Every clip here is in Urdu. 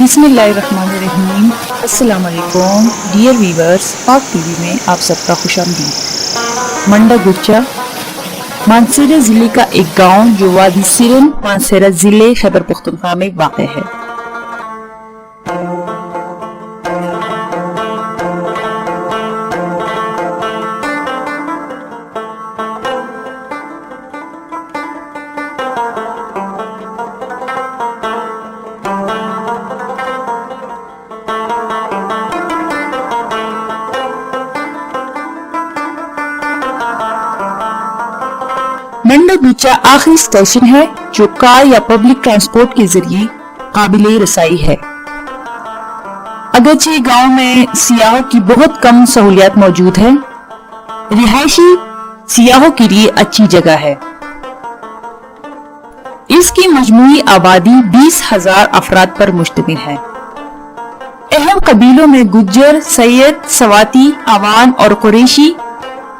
بسم اللہ الرحمن الرحیم۔ السلام علیکم ڈیئر ویورز، پاک ٹی وی میں آپ سب کا خوش آمدید۔ منڈا گچا مانسیرہ ضلع کا ایک گاؤں جو وادی سرن، مانسیرہ ضلع خیبر پختونخوا میں واقع ہے۔ منڈا گچا آخری اسٹیشن ہے جو کار یا پبلک ٹرانسپورٹ کے ذریعے قابل رسائی ہے۔ اگرچہ گاؤں میں سیاحوں کی بہت کم سہولیات موجود ہیں، رہائشی سیاحوں کے لیے اچھی جگہ ہے۔ اس کی مجموعی آبادی 20,000 افراد پر مشتمل ہے۔ اہم قبیلوں میں گجر، سید، سواتی، عوان اور قریشی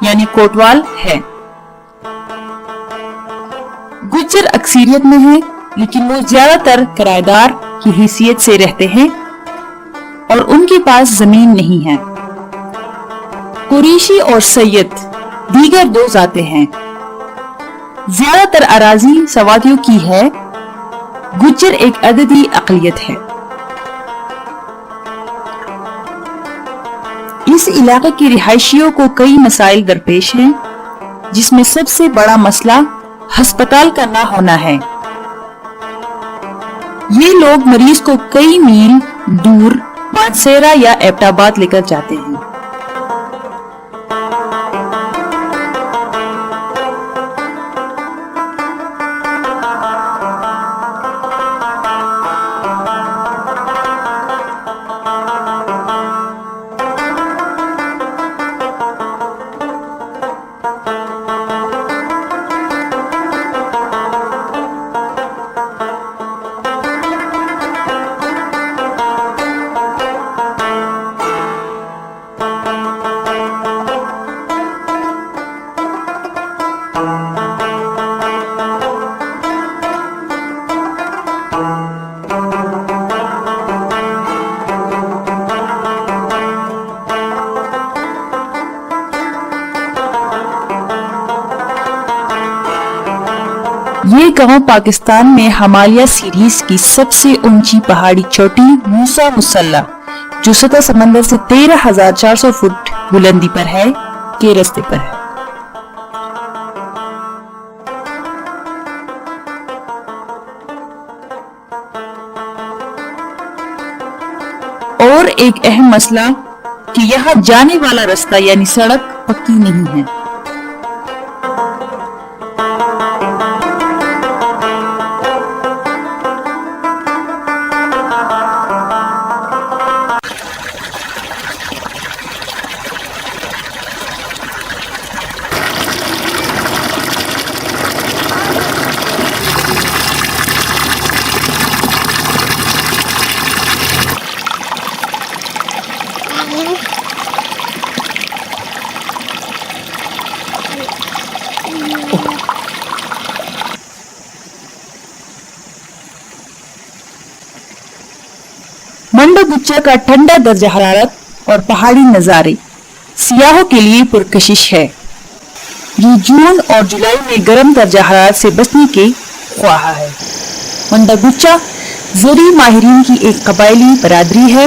یعنی کوٹوال ہیں۔ گجر اکثریت میں ہیں، لیکن وہ زیادہ تر کرایہ دار کی حیثیت سے رہتے ہیں اور ان کے پاس زمین نہیں ہے۔ قریشی اور سید دیگر دو ذاتیں ہیں۔ زیادہ تر اراضی سواتیوں کی ہے۔ گجر ایک عددی اقلیت ہے۔ اس علاقے کے رہائشیوں کو کئی مسائل درپیش ہیں، جس میں سب سے بڑا مسئلہ ہسپتال کا نہ ہونا ہے۔ یہ لوگ مریض کو کئی میل دور مانسیرہ یا ایبٹ آباد لے کر جاتے ہیں۔ یہ گاؤں پاکستان میں ہمالیہ سیریز کی سب سے اونچی پہاڑی چوٹی موسیٰ مسلح، جو سطح سمندر سے 13,400 فٹ بلندی پر ہے، کے راستے پر ہے۔ اور ایک اہم مسئلہ کہ یہاں جانے والا راستہ یعنی سڑک پکی نہیں ہے۔ منڈا گچا کا ٹھنڈا درجہ حرارت اور پہاڑی نظارے سیاحوں کے لیے پرکشش ہے۔ یہ جون اور جولائی میں گرم درجہ حرارت سے بچنے کے خواہاں ہے۔ منڈا گچا زرعی ماہرین کی ایک قبائلی برادری ہے۔